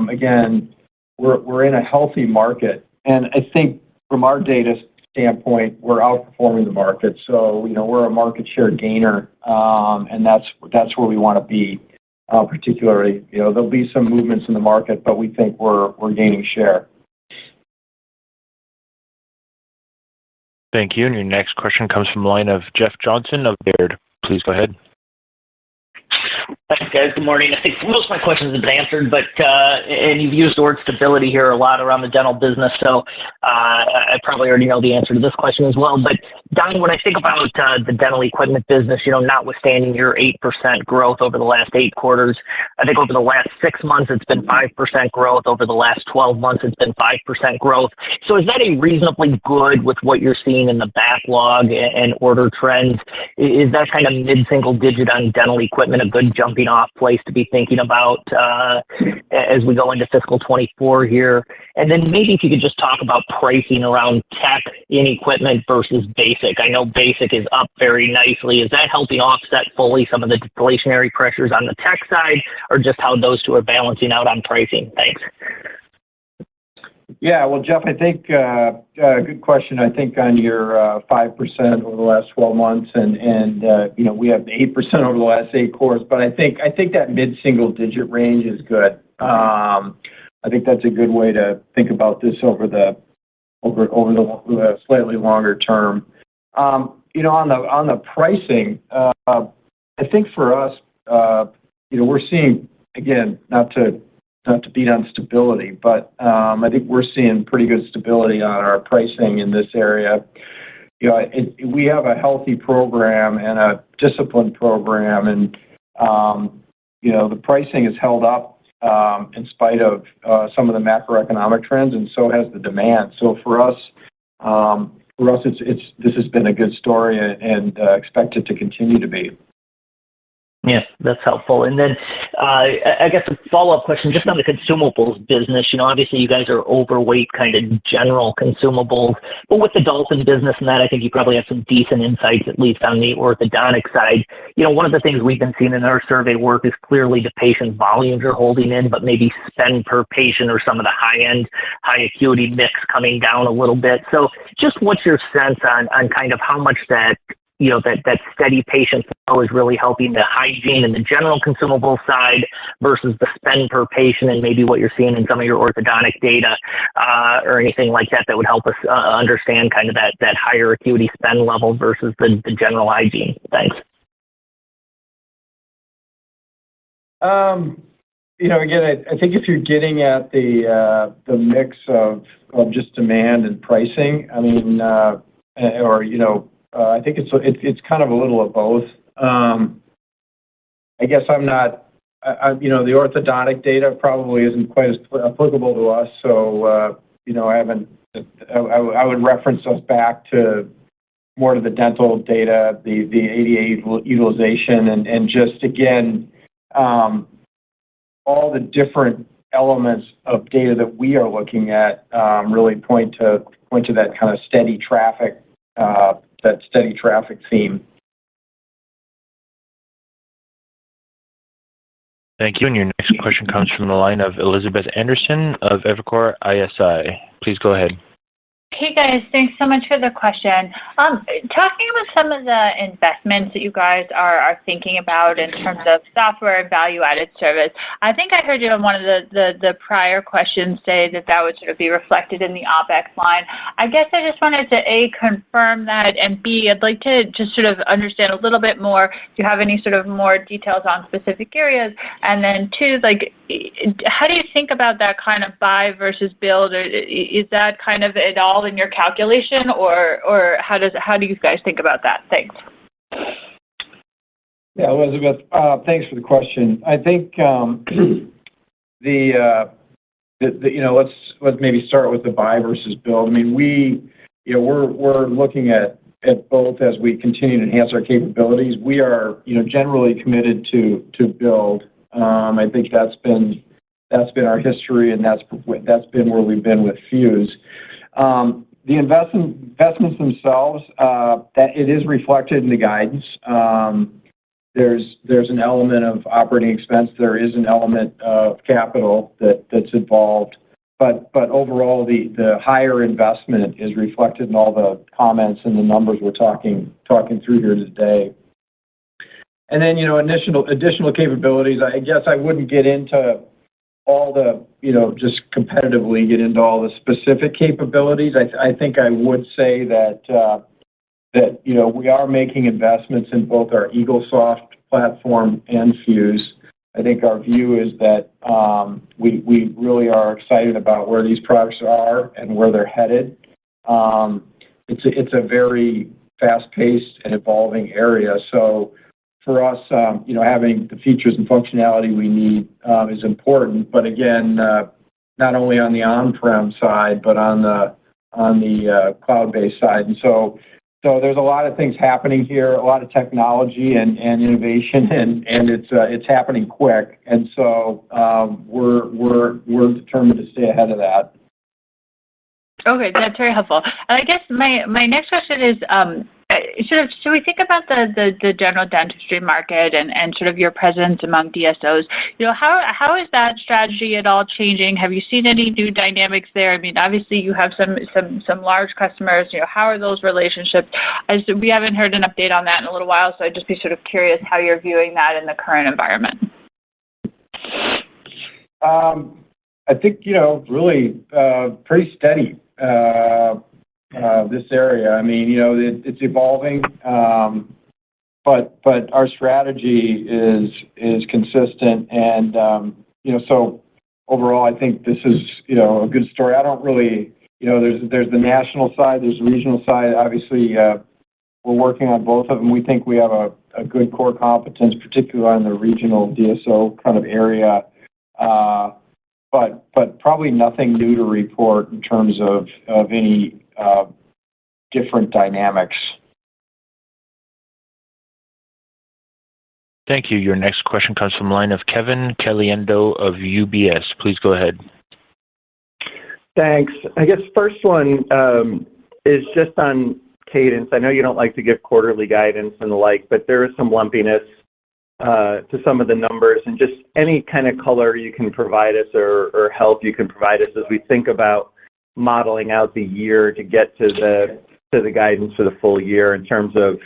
again, we're in a healthy market. And I think from our data standpoint, we're outperforming the market. So, we're a market share gainer, and that's where we want to be, particularly. There'll be some movements in the market, but we think we're gaining share. Thank you. And your next question comes from the line of Jeff Johnson of Baird. Please go ahead. Thanks, guys. Good morning. I think most of my questions have been answered, but and you've used the word stability here a lot around the dental business, so I probably already know the answer to this question as well. But Don, when I think about the dental equipment business, notwithstanding your 8% growth over the last 8 quarters, I think over the last 6 months it's been 5% growth. Over the last 12 months it's been 5% growth. So is that a reasonably good with what you're seeing in the backlog and order trends? Is that kind of mid-single digit on dental equipment a good jumping off place to be thinking about as we go into fiscal 24 here? And then maybe if you could just talk about pricing around tech in equipment versus basic. I know basic is up very nicely. Is that helping offset fully some of the deflationary pressures on the tech side, or just how those two are balancing out on pricing? Thanks. Yeah, well, Jeff, I think good question. I think on your 5% over the last 12 months, and we have 8% over the last 8 quarters, but I think that mid-single digit range is good. I think that's a good way to think about this over the slightly longer term. On the pricing, I think for us, we're seeing, again, not to beat on stability, but I think we're seeing pretty good stability on our pricing in this area. We have a healthy program and a disciplined program, and the pricing is held up in spite of some of the macroeconomic trends, and so has the demand. So for us, this has been a good story and expect it to continue to be. Yes, that's helpful. And then I guess a follow-up question just on the consumables business. Obviously you guys are overweight kind of general consumables, but with the Dolphin business and that, I think you probably have some decent insights, at least on the orthodontic side. One of the things we've been seeing in our survey work is clearly the patient volumes are holding in, but maybe spend per patient or some of the high-end, high acuity mix coming down a little bit. So just what's your sense on kind of how much that that steady patient flow is really helping the hygiene and the general consumable side versus the spend per patient and maybe what you're seeing in some of your orthodontic data or anything like that would help us understand kind of that higher acuity spend level versus the general hygiene. Thanks. Again, I think if you're getting at the mix of just demand and pricing, I mean, I think it's kind of a little of both. I guess I'm not, the orthodontic data probably isn't quite as applicable to us, so I would reference us back to more to the dental data, the ADA utilization, and just again. All the different elements of data that we are looking at really point to that kind of steady traffic theme. Thank you. And your next question comes from the line of Elizabeth Anderson of Evercore ISI. Please go ahead. Hey guys, thanks so much for the question. Talking about some of the investments that you guys are thinking about in terms of software and value-added service, I think I heard you on one of the prior questions say that would sort of be reflected in the OpEx line. I guess I just wanted to A, confirm that, and B, I'd like to just sort of understand a little bit more if you have any sort of more details on specific areas, and then two, like, how do you think about that kind of buy versus build, or is that kind of it all in your calculation, or how do you guys think about that? Thanks. Yeah, Elizabeth, thanks for the question. I think let's maybe start with the buy versus build. I mean, we're looking at both as we continue to enhance our capabilities. We are generally committed to build. I think that's been our history, and that's been where we've been with Fuse. The investments themselves, that it is reflected in the guidance. There's an element of operating expense. There is an element of capital that's involved. But overall, the higher investment is reflected in all the comments and the numbers we're talking through here today. And then additional capabilities. I guess I wouldn't get into all the just competitively get into all the specific capabilities. I think I would say that we are making investments in both our EagleSoft platform and Fuse. I think our view is that we really are excited about where these products are and where they're headed. It's a very fast-paced and evolving area. So for us, having the features and functionality we need is important. But again, not only on the on-prem side, but on the cloud-based side. And so there's a lot of things happening here, a lot of technology and innovation, and it's happening quick. And so we're determined to stay ahead of that. Okay, that's very helpful. And I guess my next question is, should we think about the general dentistry market and sort of your presence among DSOs? How is that strategy at all changing? Have you seen any new dynamics there? I mean, obviously you have some large customers. How are those relationships? We haven't heard an update on that in a little while, so I'd just be sort of curious how you're viewing that in the current environment. I think really pretty steady. This area. I mean, it's evolving, but our strategy is consistent, and so overall, I think this is a good story. I don't really, there's the national side, there's the regional side. Obviously, we're working on both of them. We think we have a good core competence, particularly on the regional DSO kind of area. But probably nothing new to report in terms of any different dynamics. Thank you. Your next question comes from the line of Kevin Caliendo of UBS. Please go ahead. Thanks. I guess first one is just on cadence. I know you don't like to give quarterly guidance and the like, but there is some lumpiness to some of the numbers, and just any kind of color you can provide us or help you can provide us as we think about modeling out the year to get to the guidance for the full year in terms of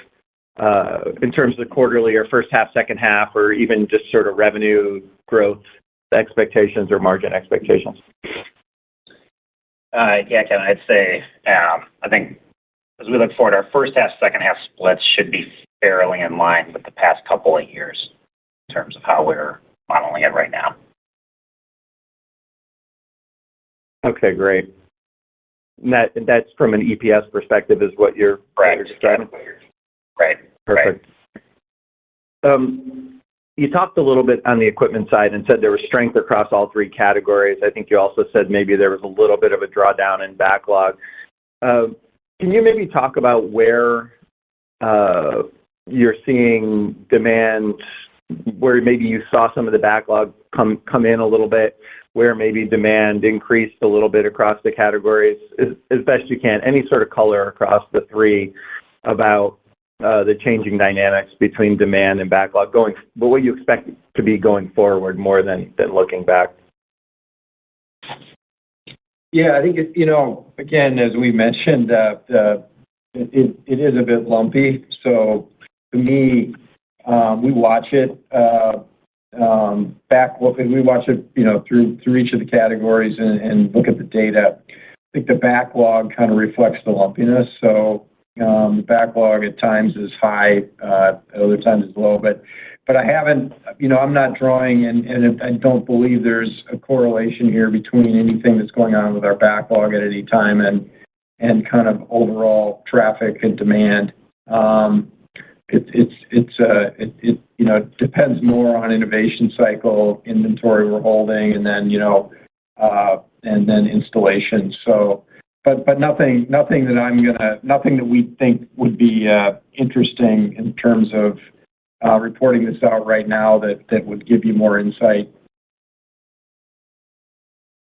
in terms of quarterly or first half, second half, or even just sort of revenue growth expectations or margin expectations? Yeah, Kevin, I'd say, I think as we look forward, our first half, second half splits should be fairly in line with the past couple of years in terms of how we're modeling it right now. Okay, great. And that's from an EPS perspective is what you're describing? Right. Perfect. You talked a little bit on the equipment side and said there was strength across all three categories. I think you also said maybe there was a little bit of a drawdown in backlog. Can you maybe talk about where you're seeing demand, where maybe you saw some of the backlog come in a little bit, where maybe demand increased a little bit across the categories, as best you can? Any sort of color across the three about the changing dynamics between demand and backlog but what you expect to be going forward more than looking back? Yeah, I think again, as we mentioned, it is a bit lumpy. So to me, we watch it we watch it, through each of the categories and look at the data. I think the backlog kind of reflects the lumpiness. So the backlog at times is high, at other times is low. But I haven't, I'm not drawing, and I don't believe there's a correlation here between anything that's going on with our backlog at any time and kind of overall traffic and demand. It depends more on innovation cycle, inventory we're holding, and then installation. So, but nothing that we think would be interesting in terms of reporting this out right now that would give you more insight.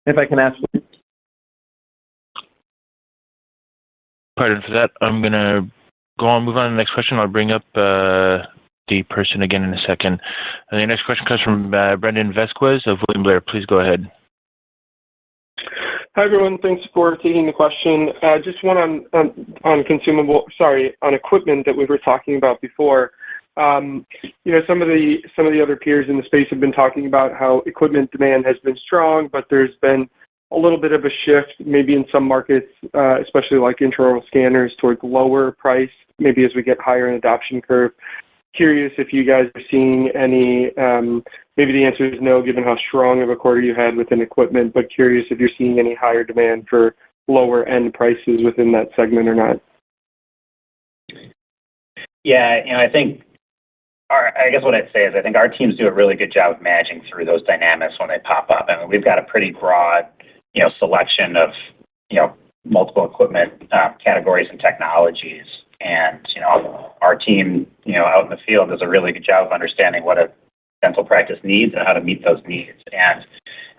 If I can ask. Pardon for that. I'm going to move on to the next question. I'll bring up the person again in a second. And the next question comes from Brendan Vasquez of William Blair. Please go ahead. Hi, everyone. Thanks for taking the question. Just one on equipment that we were talking about before. Some of the other peers in the space have been talking about how equipment demand has been strong, but there's been a little bit of a shift, maybe in some markets, especially like intraoral scanners, towards lower price, maybe as we get higher in adoption curve. Curious if you guys are seeing any, maybe the answer is no, given how strong of a quarter you had within equipment, but curious if you're seeing any higher demand for lower end prices within that segment or not. Yeah, I think I guess what I'd say is I think our teams do a really good job of managing through those dynamics when they pop up. I mean, we've got a pretty broad, selection of, multiple equipment categories and technologies. And, our team, out in the field does a really good job of understanding what a dental practice needs and how to meet those needs.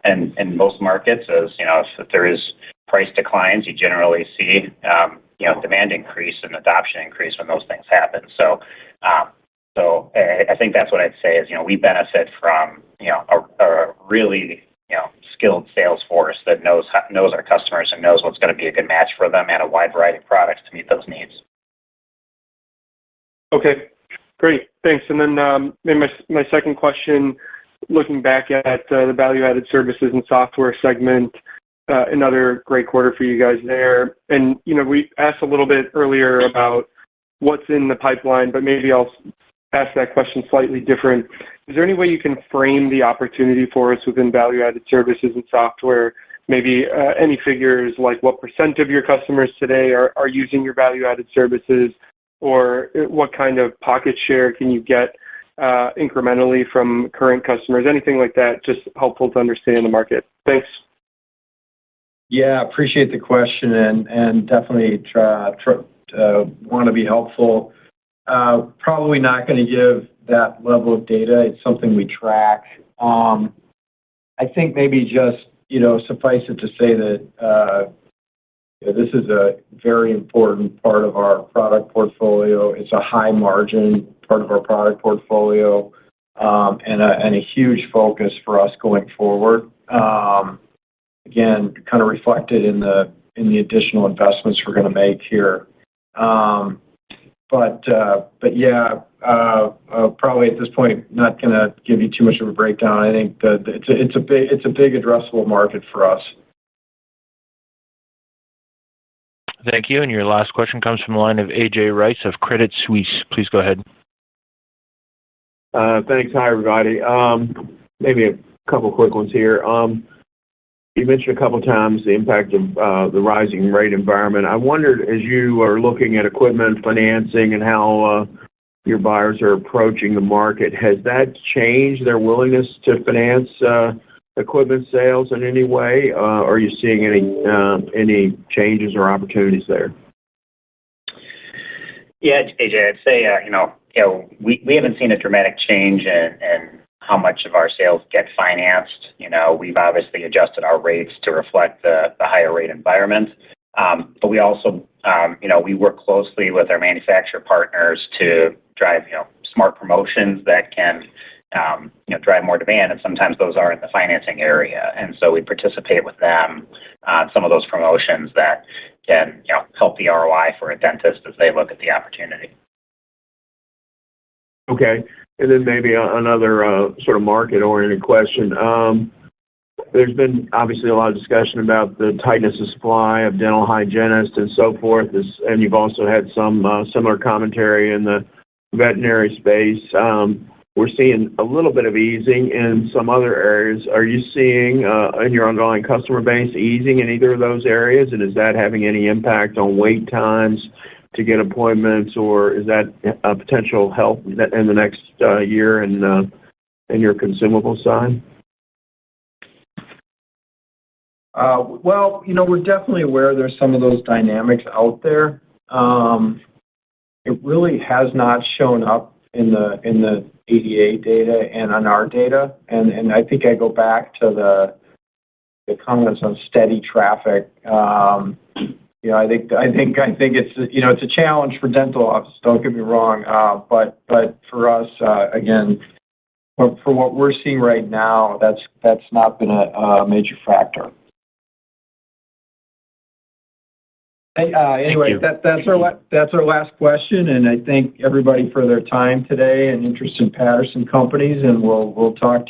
And in most markets, as if there is price declines, you generally see, demand increase and adoption increase when those things happen. So I think that's what I'd say is, we benefit from, a really, skilled sales force that knows our customers and knows what's going to be a good match for them and a wide variety of products to meet those needs. Okay, great. Thanks. And then maybe my second question, looking back at the value-added services and software segment, another great quarter for you guys there. And, we asked a little bit earlier about what's in the pipeline, but maybe I'll ask that question slightly different. Is there any way you can frame the opportunity for us within value-added services and software? Maybe any figures like what % of your customers today are using your value-added services, or what kind of pocket share can you get incrementally from current customers? Anything like that, just helpful to understand the market. Thanks. Yeah, appreciate the question and definitely want to be helpful. Probably not going to give that level of data. It's something we track. I think maybe just, suffice it to say that this is a very important part of our product portfolio. It's a high margin part of our product portfolio, and a huge focus for us going forward. Again, kind of reflected in the additional investments we're going to make here. yeah, probably at this point, not going to give you too much of a breakdown. I think that it's a big addressable market for us. Thank you. And your last question comes from the line of A.J. Rice of Credit Suisse. Please go ahead. Thanks. Hi, everybody. Maybe a couple quick ones here. You mentioned a couple times the impact of the rising rate environment. I wondered, as you are looking at equipment financing and how your buyers are approaching the market, has that changed their willingness to finance equipment sales in any way? Are you seeing any changes or opportunities there? Yeah, AJ, I'd say we haven't seen a dramatic change in how much of our sales get financed. We've obviously adjusted our rates to reflect the higher rate environment, but we also we work closely with our manufacturer partners to drive smart promotions that can drive more demand, and sometimes those are in the financing area. And so we participate with them on some of those promotions that can help the ROI for a dentist as they look at the opportunity. Okay. And then maybe another sort of market-oriented question. There's been obviously a lot of discussion about the tightness of supply of dental hygienists and so forth, and you've also had some similar commentary in the veterinary space. We're seeing a little bit of easing in some other areas. Are you seeing in your underlying customer base easing in either of those areas, and is that having any impact on wait times to get appointments, or is that a potential help in the next year in your consumable side? Well, we're definitely aware there's some of those dynamics out there. It really has not shown up in the ADA data and on our data, and I think I go back to the comments on steady traffic. I think it's it's a challenge for dental offices. Don't get me wrong, but for us, again, for what we're seeing right now, that's not been a major factor. Anyway, that's our last question, and I thank everybody for their time today and interest in Patterson Companies, and we'll talk to you.